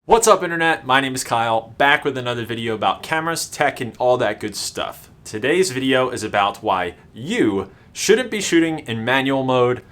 What's up, internet? My name is Kyle, back with another video about cameras, tech, and all that good stuff. Today's video is about why you shouldn't be shooting in manual mode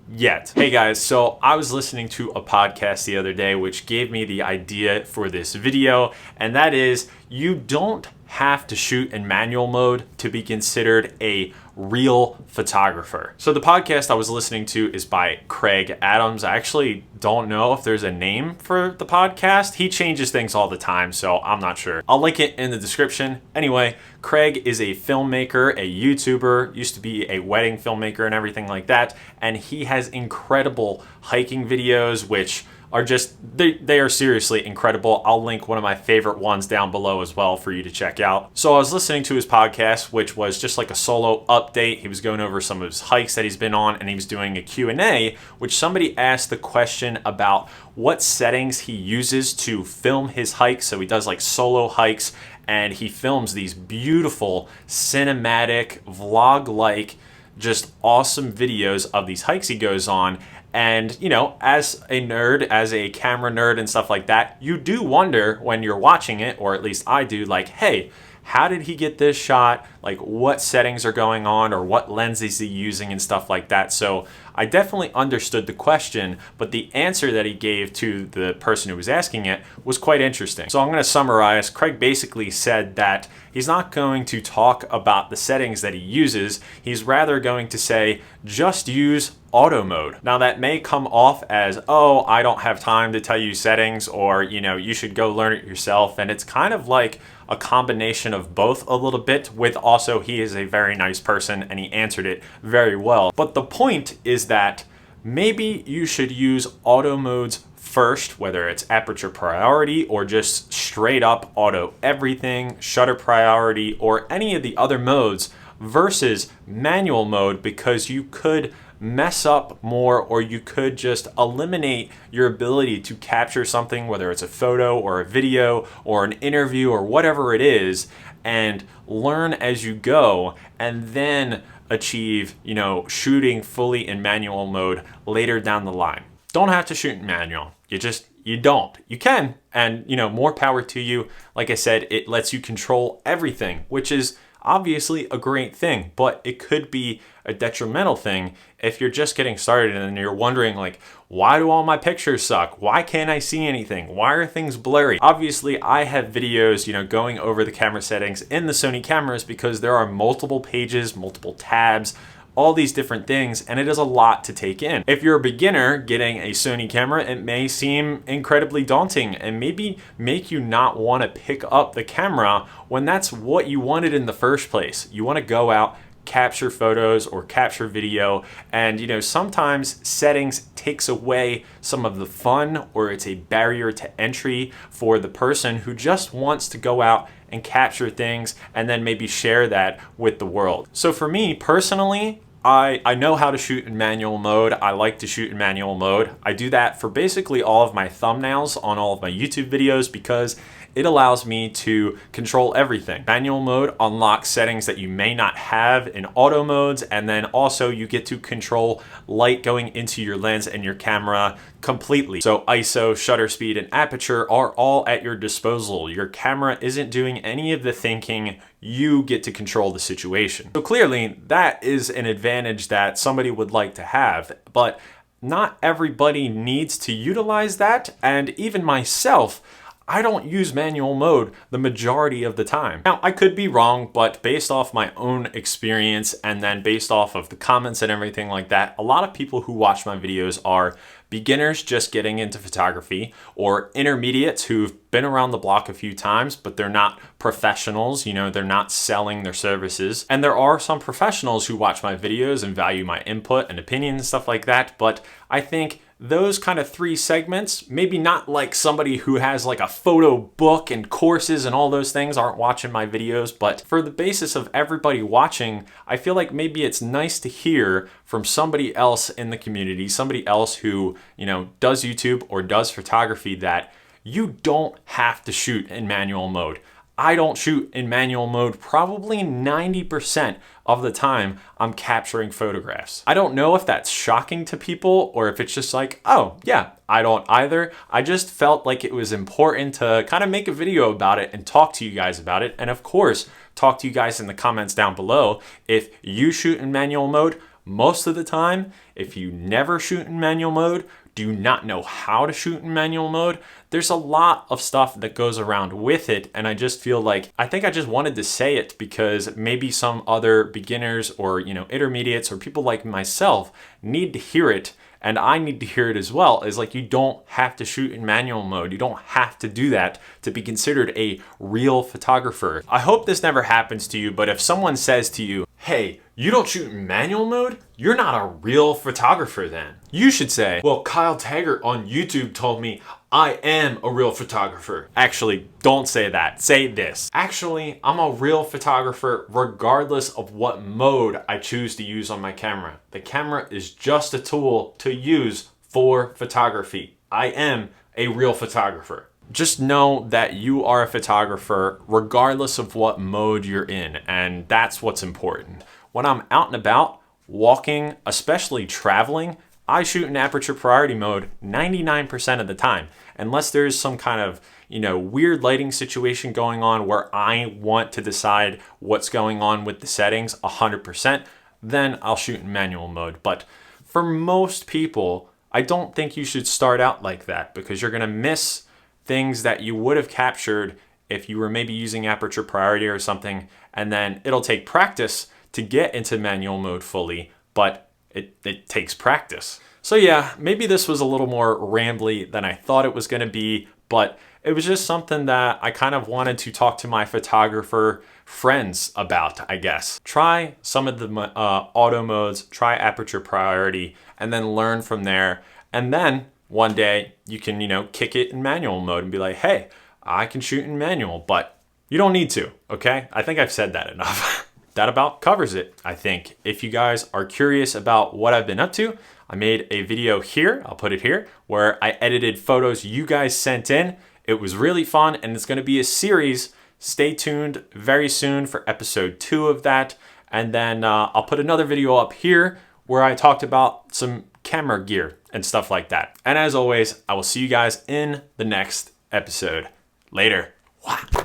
yet. Hey guys, so I was listening to a podcast the other day which gave me the idea for this video, and that is you don't have to shoot in manual mode to be considered a real photographer. So the podcast I was listening to is by Kraig Adams. I actually don't know if there's a name for the podcast. He changes things all the time, so I'm not sure. I'll link it in the description. Anyway, Kraig is a filmmaker, a YouTuber, used to be a wedding filmmaker and everything like that, and he has incredible hiking videos which are just, they are seriously incredible. I'll link one of my favorite ones down below as well for you to check out. So I was listening to his podcast, which was just like a solo update. He was going over some of his hikes that he's been on, and he was doing a Q&A, which somebody asked the question about what settings he uses to film his hikes. So he does like solo hikes, and he films these beautiful cinematic vlog-like just awesome videos of these hikes he goes on. And, you know, as a nerd, as a camera nerd and stuff like that, you do wonder when you're watching it, or at least I do, like, hey, how did he get this shot? Like, what settings are going on, or what lens is he using and stuff like that. So I definitely understood the question, but the answer that he gave to the person who was asking it was quite interesting. So I'm going to summarize. Kraig basically said that he's not going to talk about the settings that he uses. He's rather going to say, just use auto mode. Now that may come off as, oh, I don't have time to tell you settings, or, you know, you should go learn it yourself. And it's kind of like a combination of both a little bit, with also he is a very nice person and he answered it very well. But the point is that maybe you should use auto modes first, whether it's aperture priority or just straight up auto everything, shutter priority, or any of the other modes versus manual mode, because you could mess up more, or you could just eliminate your ability to capture something, whether it's a photo or a video or an interview or whatever it is, and learn as you go, and then achieve, you know, shooting fully in manual mode later down the line. Don't have to shoot in manual. You don't. You can, and, you know, more power to you. Like I said, it lets you control everything, which is obviously a great thing, but it could be a detrimental thing if you're just getting started and you're wondering, like, why do all my pictures suck? Why can't I see anything? Why are things blurry? Obviously, I have videos, you know, going over the camera settings in the Sony cameras, because there are multiple pages, multiple tabs, all these different things, and it is a lot to take in. If you're a beginner getting a Sony camera, it may seem incredibly daunting and maybe make you not want to pick up the camera when that's what you wanted in the first place. You want to go out, capture photos or capture video, and, you know, sometimes settings takes away some of the fun, or it's a barrier to entry for the person who just wants to go out and capture things and then maybe share that with the world. So for me personally, I know how to shoot in manual mode. I like to shoot in manual mode. I do that for basically all of my thumbnails on all of my YouTube videos, because it allows me to control everything. Manual mode unlocks settings that you may not have in auto modes, and then also you get to control light going into your lens and your camera completely. So ISO, shutter speed, and aperture are all at your disposal. Your camera isn't doing any of the thinking. You get to control the situation. So clearly that is an advantage that somebody would like to have, but not everybody needs to utilize that. And even myself, I don't use manual mode the majority of the time. Now, I could be wrong, but based off my own experience and then based off of the comments and everything like that, a lot of people who watch my videos are beginners just getting into photography, or intermediates who've been around the block a few times, but they're not professionals, you know, they're not selling their services. And there are some professionals who watch my videos and value my input and opinion and stuff like that, but I think those kind of three segments, maybe not like somebody who has like a photo book and courses and all those things aren't watching my videos, but for the basis of everybody watching, I feel like maybe it's nice to hear from somebody else in the community, somebody else who, you know, does YouTube or does photography, that you don't have to shoot in manual mode. I don't shoot in manual mode probably 90% of the time I'm capturing photographs. I don't know if that's shocking to people or if it's just like, oh yeah, I don't either. I just felt like it was important to kind of make a video about it and talk to you guys about it. And of course, talk to you guys in the comments down below if you shoot in manual mode most of the time, if you never shoot in manual mode, do not know how to shoot in manual mode. There's a lot of stuff that goes around with it, and I just feel like I think I just wanted to say it because maybe some other beginners or intermediates or people like myself need to hear it, and I need to hear it as well. Is like, you don't have to shoot in manual mode. You don't have to do that to be considered a real photographer. I hope this never happens to you, but if someone says to you, hey, you don't shoot in manual mode? You're not a real photographer then. You should say, well, Kyle Taggart on YouTube told me I am a real photographer. Actually, don't say that. Say this. Actually, I'm a real photographer regardless of what mode I choose to use on my camera. The camera is just a tool to use for photography. I am a real photographer. Just know that you are a photographer regardless of what mode you're in, and that's what's important. When I'm out and about, walking, especially traveling, I shoot in aperture priority mode 99% of the time. Unless there's some kind of, weird lighting situation going on where I want to decide what's going on with the settings 100%, then I'll shoot in manual mode. But for most people, I don't think you should start out like that because you're gonna miss things that you would have captured if you were maybe using aperture priority or something, and then it'll take practice to get into manual mode fully, but it takes practice. So yeah, maybe this was a little more rambly than I thought it was gonna be, but it was just something that I kind of wanted to talk to my photographer friends about, I guess. Try some of the auto modes, try aperture priority, and then learn from there. And then one day you can, kick it in manual mode and be like, hey, I can shoot in manual, but you don't need to, okay? I think I've said that enough. That about covers it, I think. If you guys are curious about what I've been up to, I made a video here, I'll put it here, where I edited photos you guys sent in. It was really fun, and it's gonna be a series. Stay tuned very soon for episode 2 of that. And then I'll put another video up here where I talked about some camera gear and stuff like that. And as always, I will see you guys in the next episode. Later. Wow.